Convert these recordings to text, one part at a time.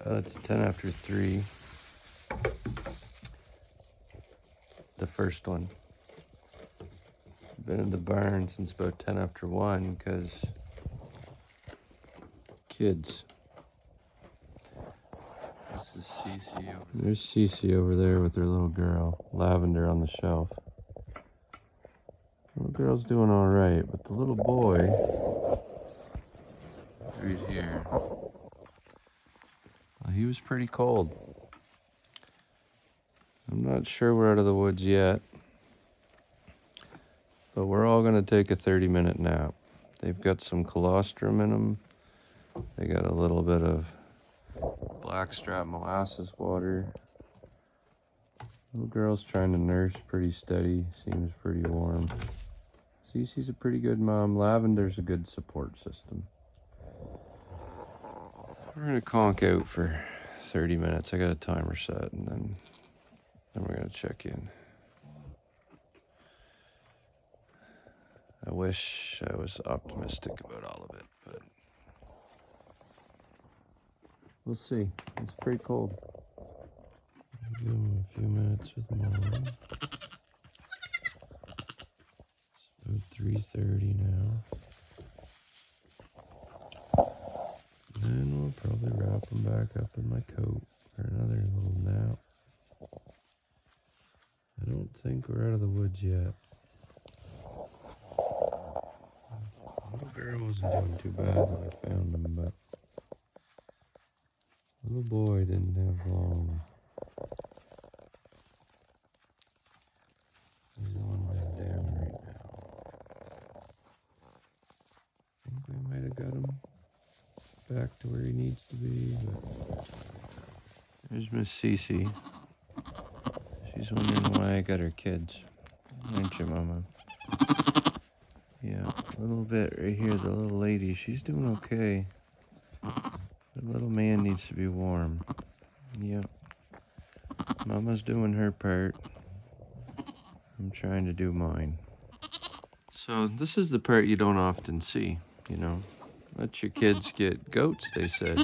It's 10 after 3. The first one. Been in the barn since about 10 after 1 because kids. This is Cece over there. There's Cece over there with her little girl, Lavender on the shelf. The little girl's doing all right, but the little boy right here, well, he was pretty cold. I'm not sure we're out of the woods yet, but we're all going to take a 30-minute nap. They've got some colostrum in them. They got a little bit of blackstrap molasses water. Little girl's trying to nurse pretty steady, seems pretty warm. Cece's a pretty good mom. Lavender's a good support system. We're gonna conk out for 30 minutes. I got a timer set, and then we're gonna check in. I wish I was optimistic about all of it, but we'll see. It's pretty cold. Give him a few minutes with Mom. It's about 3:30 now. Then we'll probably wrap him back up in my coat for another little nap. I don't think we're out of the woods yet. Little girl wasn't doing too bad when I found him, but little boy didn't have long. He's the one laying down right now. I think we might have got him back to where he needs to be, but there's Miss Cece. She's wondering why I got her kids. Aren't you, Mama? Yeah, a little bit right here, the little lady, she's doing okay. The little man needs to be warm. Yep. Mama's doing her part. I'm trying to do mine. So this is the part you don't often see, you know. Let your kids get goats, they said.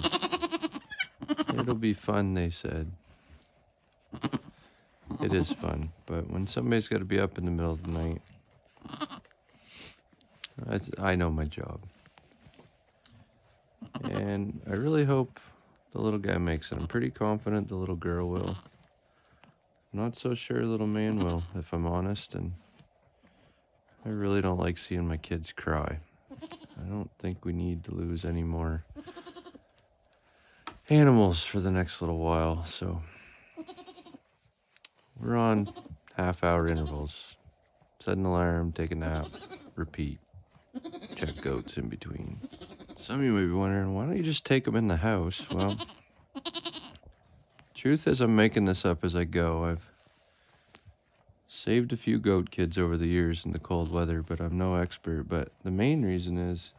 It'll be fun, they said. It is fun, but when somebody's got to be up in the middle of the night, I know my job. And I really hope the little guy makes it. I'm pretty confident the little girl will. Not so sure little man will, if I'm honest, and I really don't like seeing my kids cry. I don't think we need to lose any more animals for the next little while, so we're on half-hour intervals. Set an alarm, take a nap, repeat. Check goats in between. Some of you may be wondering, why don't you just take them in the house? Well, truth is I'm making this up as I go. I've saved a few goat kids over the years in the cold weather, but I'm no expert. But the main reason is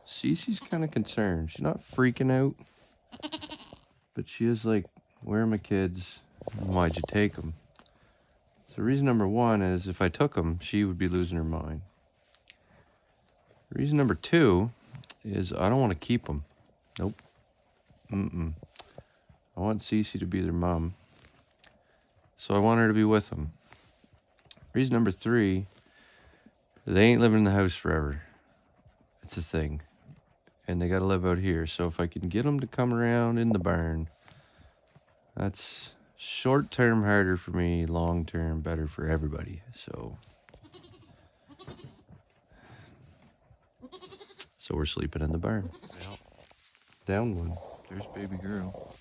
Cece's kind of concerned. She's not freaking out, but she is like, where are my kids? Why'd you take them? So reason number one is if I took them, she would be losing her mind. Reason number two is I don't want to keep them. Nope. I want Cece to be their mom. So I want her to be with them. Reason number three, they ain't living in the house forever. It's a thing. And they got to live out here. So if I can get them to come around in the barn, that's short-term harder for me, long-term better for everybody. So we're sleeping in the barn. Yep. Down one. There's baby girl.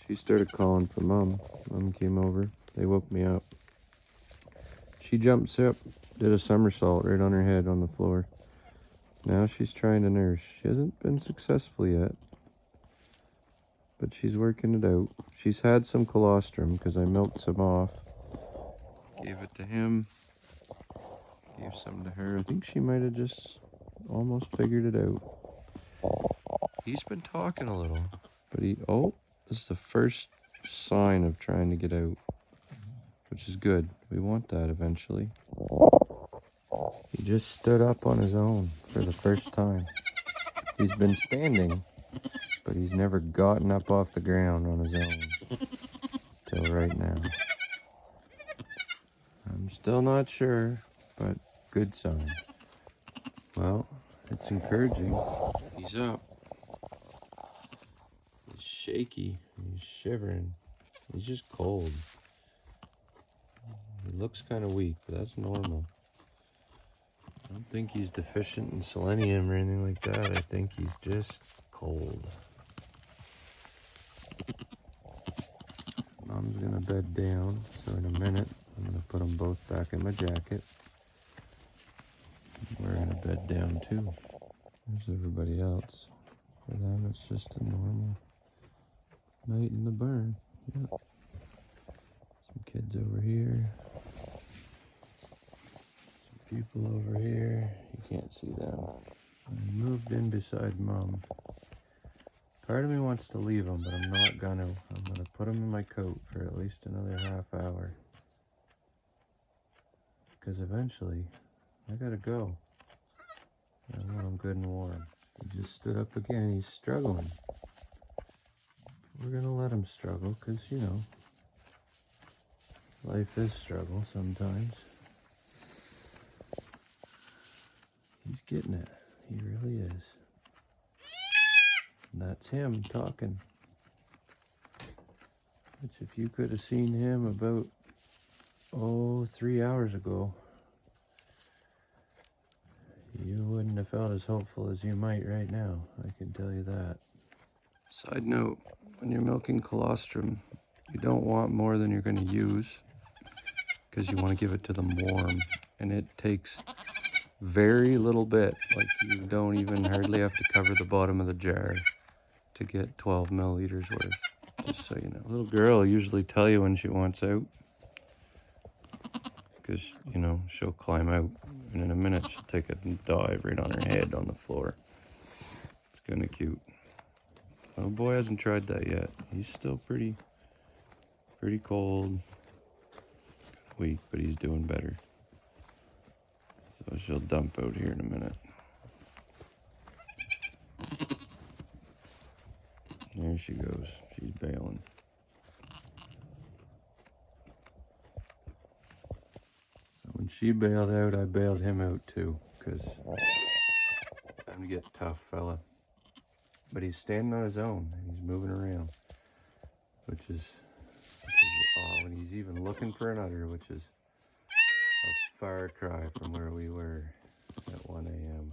She started calling for Mom. Mom came over. They woke me up. She jumps up, did a somersault right on her head on the floor. Now she's trying to nurse. She hasn't been successful yet, but she's working it out. She's had some colostrum because I milked some off. Gave it to him. Gave some to her. I think she might have just almost figured it out. He's been talking a little, but this is the first sign of trying to get out, which is good. We want that eventually. He just stood up on his own for the first time. He's been standing, but he's never gotten up off the ground on his own till right now. I'm still not sure, but good sign. Well, it's encouraging. He's up. He's shaky. He's shivering. He's just cold. He looks kind of weak, but that's normal. I don't think he's deficient in selenium or anything like that. I think he's just cold. Mom's gonna bed down, so in a minute I'm gonna put them both back in my jacket. We're gonna bed down too. There's everybody else. For them, it's just a normal night in the barn. Yep. Some kids over here. Some people over here. You can't see them. I moved in beside Mom. Part of me wants to leave them, but I'm not gonna. I'm gonna put them in my coat for at least another half hour. Because eventually, I gotta go. I want him good and warm. He just stood up again. He's struggling. We're gonna let him struggle, because, you know, life is struggle sometimes. He's getting it. He really is. And that's him talking. Which, if you could have seen him about, 3 hours ago, you wouldn't have felt as hopeful as you might right now. I can tell you that. Side note, when you're milking colostrum, you don't want more than you're going to use, because you want to give it to them warm. And it takes very little bit. Like, you don't even hardly have to cover the bottom of the jar to get 12 milliliters worth, just so you know. Little girl will usually tell you when she wants out, because, you know, she'll climb out, and in a minute she'll take a dive right on her head on the floor. It's kind of cute. Little boy hasn't tried that yet. He's still pretty cold, weak, but he's doing better. So she'll dump out here in a minute. There she goes. She's bailing. So when she bailed out, I bailed him out too, because time to get tough, fella. But he's standing on his own, and he's moving around, which is awe. And he's even looking for an udder, which is a far cry from where we were at 1 a.m.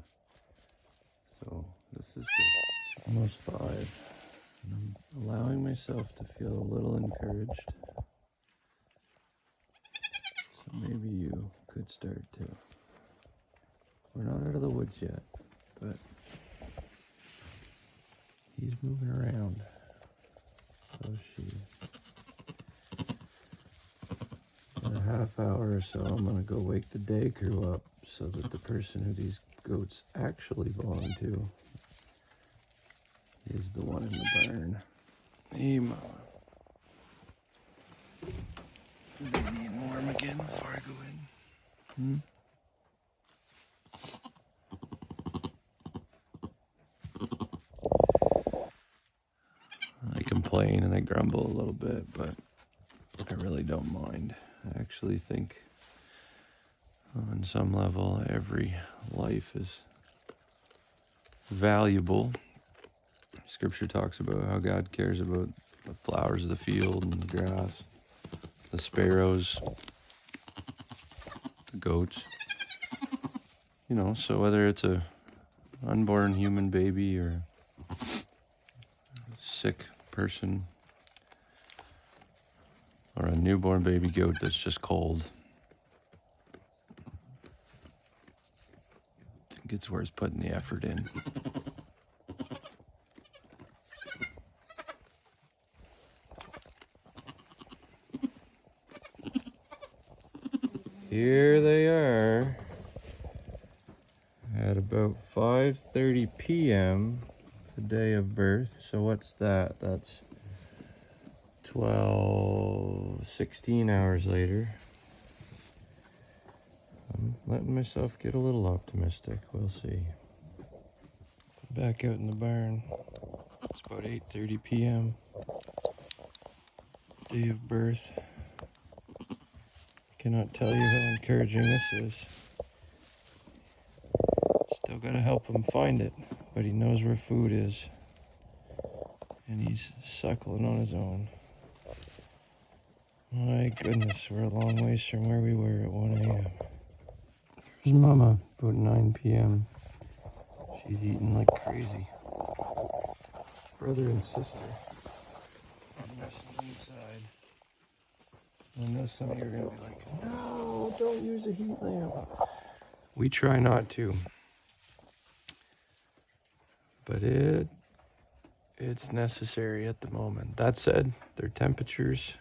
So this is good. Almost 5. And I'm allowing myself to feel a little encouraged. So maybe you could start too. We're not out of the woods yet, but he's moving around. So she. In a half hour or so, I'm gonna go wake the day crew up so that the person who these goats actually belong to is the one in the barn. Hey, Mama. Is they being warm again before I go in? I complain and I grumble a little bit, but I really don't mind. I actually think on some level every life is valuable. Scripture talks about how God cares about the flowers of the field and the grass, the sparrows, the goats. You know, so whether it's a unborn human baby or a sick person or a newborn baby goat that's just cold, I think it's worth putting the effort in. Here they are at about 5:30 p.m. the day of birth. So what's that? That's 16 hours later. I'm letting myself get a little optimistic. We'll see. Back out in the barn. It's about 8:30 p.m. Day of birth. Cannot tell you how encouraging this is. Still gotta help him find it, but he knows where food is. And he's suckling on his own. My goodness, we're a long ways from where we were at 1 a.m. There's Mama, about 9 p.m. She's eating like crazy. Brother and sister nestled inside. I know some of you are going to be like, no, don't use a heat lamp. We try not to. But it's necessary at the moment. That said, their temperatures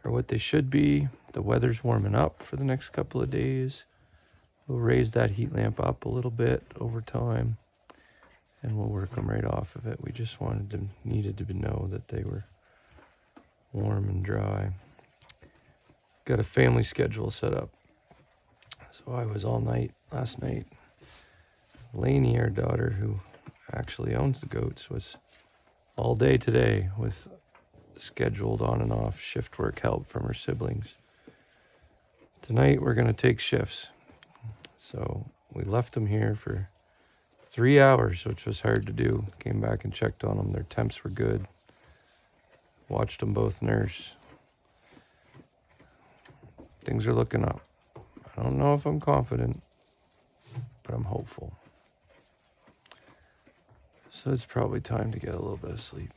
are what they should be. The weather's warming up for the next couple of days. We'll raise that heat lamp up a little bit over time, and we'll work them right off of it. We just needed to know that they were warm and dry. Got a family schedule set up. So I was all night last night. Lainey, our daughter, who actually owns the goats, was all day today with scheduled on and off shift work help from her siblings. Tonight we're going to take shifts. So we left them here for 3 hours, which was hard to do. Came back and checked on them. Their temps were good. Watched them both nurse. Things are looking up. I don't know if I'm confident, but I'm hopeful. So it's probably time to get a little bit of sleep.